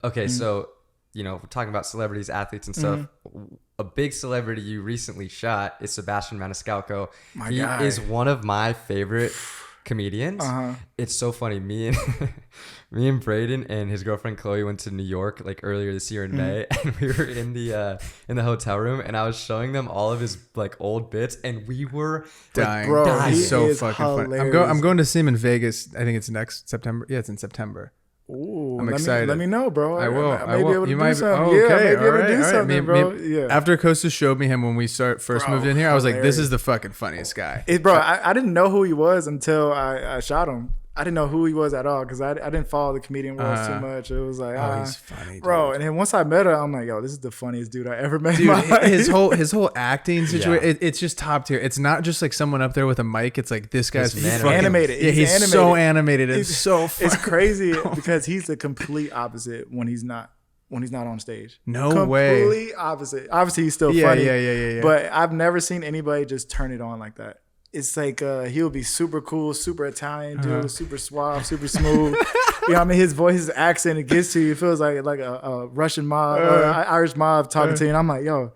Okay, so, we're talking about celebrities, athletes, and stuff. A big celebrity you recently shot is Sebastian Maniscalco. My He guy. is one of my favorite comedians. It's so funny. Me and Braden and his girlfriend Chloe went to New York like earlier this year in May, and we were in the hotel room, and I was showing them all of his like old bits, and we were Dying. Bro, He's he so is fucking funny. hilarious. I'm going to see him in Vegas. I think it's next September. Yeah, it's in September. Ooh, I'm let excited. let me know, bro. I will. I may be able to You do might. something. Oh, Yeah, okay. I may be able to do all right. something, bro. Yeah. After Kostas showed me him when we first Bro, moved in here, I was like, "This hilarious. is the fucking funniest guy." Bro, I didn't know who he was until I shot him. I didn't know who he was at all because I didn't follow the comedian world too much. It was like, he's funny, bro. dude. And then once I met her, I'm like, yo, this is the funniest dude I ever met. in Dude, my life. his whole acting situation, Yeah. it's just top tier. It's not just like someone up there with a mic. It's like this guy's He's fucking- animated. Yeah, He's he's so animated. It's so funny. It's crazy because he's the complete opposite when he's not on stage. No way. Completely opposite. Obviously, he's still Yeah, funny. yeah. But I've never seen anybody just turn it on like that. It's like he'll be super cool, super Italian dude, super suave, super smooth. You know what I mean? His voice, his accent, it gets to you. It feels like a Russian mob or Irish mob talking to you. And I'm like, yo,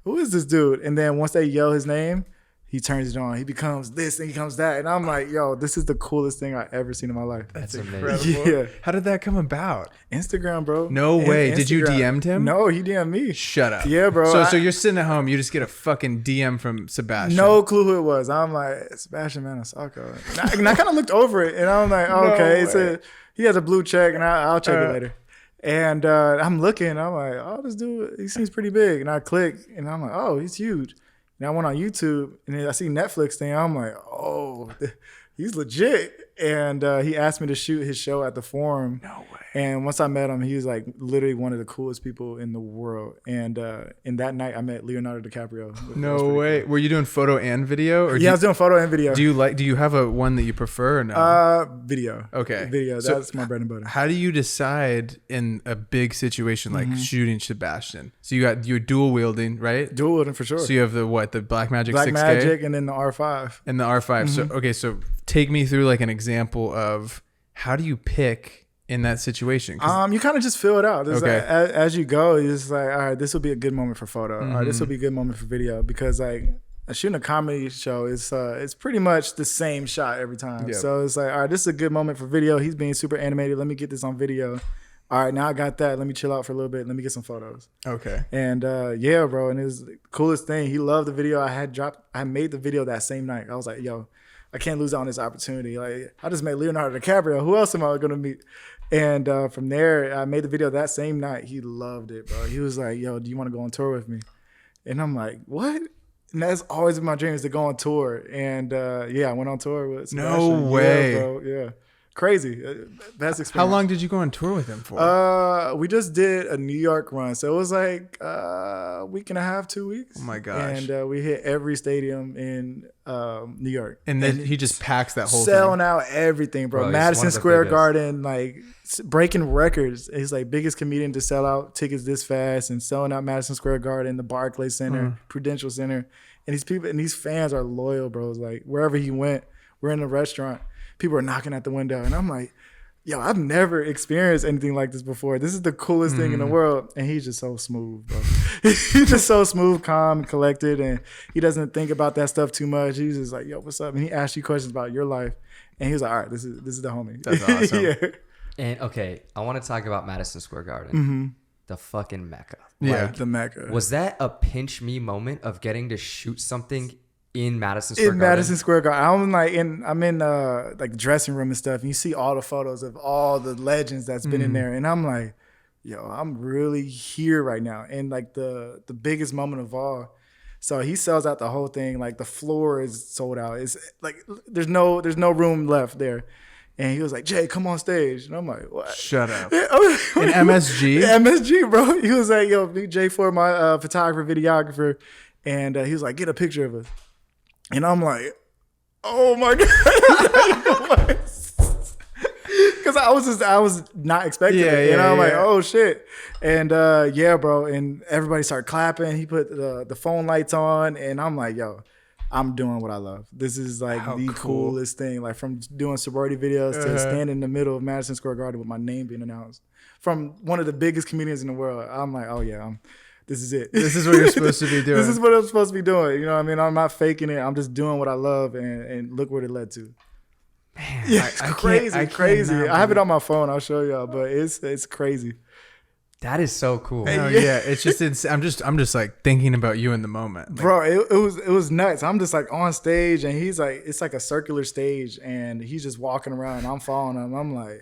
who is this dude? And then once they yell his name, he turns it on. He becomes this and he becomes that. And I'm like, yo, this is the coolest thing I've ever seen in my life. That's incredible. amazing. Yeah. How did that come about? Instagram, bro. No way. Did you Instagram. DM'd him? No, he DM'd me. Shut up. Yeah, bro. So you're sitting at home, you just get a fucking DM from Sebastian. No clue who it was. I'm like, Sebastian Maniscalco. And I kind of looked over it, and I'm like, oh, okay, he has a blue check, and I'll check it later. And I'm looking, I'm like, oh, this dude, he seems pretty big. And I click, and I'm like, oh, he's huge. And I went on YouTube, and then I see Netflix thing. I'm like, oh, he's legit. And he asked me to shoot his show at the Forum. No way. And once I met him, he was like literally one of the coolest people in the world. And that night, I met Leonardo DiCaprio. No way. Cool. Were you doing photo and video? Or Yeah, I was doing photo and video. do you have a one that you prefer or no? Video. Okay. Video. So That's my bread and butter. How do you decide in a big situation like shooting Sebastian? So you're dual wielding, right? Dual wielding for sure. So you have the Blackmagic Black 6K Magic and then the R5. and the R5. So okay, so take me through like an example of how do you pick in that situation? You kind of just fill it out. It's Okay. like, as you go, you're just like, all right, this will be a good moment for photo. All right, this will be a good moment for video because like shooting a comedy show is it's pretty much the same shot every time. Yep. So it's like, all right, this is a good moment for video. He's being super animated. Let me get this on video. All right, now I got that. Let me chill out for a little bit. Let me get some photos. Okay. And yeah, bro. And it was the coolest thing. He loved the video. I made the video that same night. I was like, yo, I can't lose out on this opportunity. Like, I just met Leonardo DiCaprio. Who else am I going to meet? And from there, I made the video that same night. He loved it, bro. He was like, yo, do you want to go on tour with me? And I'm like, what? And that's always been my dream is to go on tour. And yeah, I went on tour with Sebastian. No way. Yeah, bro. Yeah. Crazy. Best experience. How long did you go on tour with him for? We just did a New York run. So it was like a week and a half, 2 weeks. Oh my gosh. And we hit every stadium in New York. And then he just packs that whole selling thing. out everything, bro. Bro, he's Madison one of the Square biggest. Garden, like breaking records. He's like biggest comedian to sell out tickets this fast and selling out Madison Square Garden, the Barclays Center, Prudential Center. And these people and these fans are loyal, bro. It's like wherever he went, we're in a restaurant, people are knocking at the window. And I'm like, yo, I've never experienced anything like this before. This is the coolest thing in the world. And he's just so smooth, bro. He's just so smooth, calm, and collected. And he doesn't think about that stuff too much. He's just like, yo, what's up? And he asks you questions about your life. And he was like, all right, this is the homie. That's awesome. Yeah. And okay, I want to talk about Madison Square Garden, the fucking Mecca. Yeah. The Mecca. Was that a pinch me moment of getting to shoot something in Madison Square In Garden? Madison Square Garden. I'm in like dressing room and stuff. And you see all the photos of all the legends that's been in there. And I'm like, yo, I'm really here right now. And like the biggest moment of all. So he sells out the whole thing. Like the floor is sold out. It's like there's no room left there. And he was like, Jay, come on stage. And I'm like, what? Shut up. In MSG? MSG, bro. He was like, yo, meet Jay for my photographer, videographer. And he was like, get a picture of us. And I'm like, oh my God. Because I was not expecting it. And I'm like, oh shit. And yeah, bro. And everybody started clapping. He put the phone lights on. And I'm like, yo, I'm doing what I love. This is like the coolest thing. Like from doing sorority videos to standing in the middle of Madison Square Garden with my name being announced from one of the biggest comedians in the world. I'm like, oh yeah, this is it. This is what you're supposed to be doing. This is what I'm supposed to be doing. You know what I mean? I'm not faking it. I'm just doing what I love, and look what it led to. Man, Yeah, it's crazy. I have it on my phone. I'll show y'all, but it's crazy. That is so cool. Oh yeah, it's just I'm just like thinking about you in the moment, like, bro. It was nuts. I'm just like on stage, and he's like, it's like a circular stage, and he's just walking around. And I'm following him. I'm like,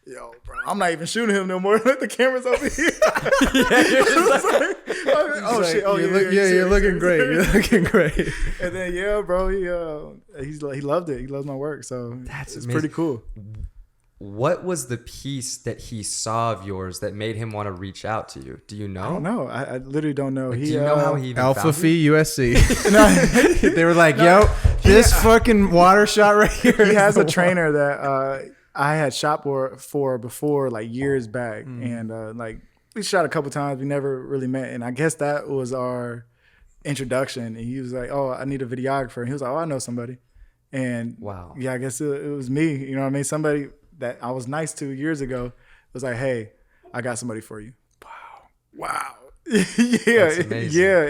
yo, bro, I'm not even shooting him no more. The camera's over here. Shit. Oh you're looking great. You're looking great. And then bro, he loved it. He loves my work, so it's pretty cool. What was the piece that he saw of yours that made him want to reach out to you? Do you know? I don't know. I literally don't know. Do you know how he even Alpha found Phi USC. They were like, this fucking water shot right here. He has a trainer that I had shot for before, like years back, and like we shot a couple times. We never really met, and I guess that was our introduction. And he was like, "Oh, I need a videographer," and he was like, "Oh, I know somebody." And wow, yeah, I guess it was me. You know what I mean? Somebody that I was nice to years ago was like, "Hey, I got somebody for you." Wow. Yeah, that's amazing. Yeah.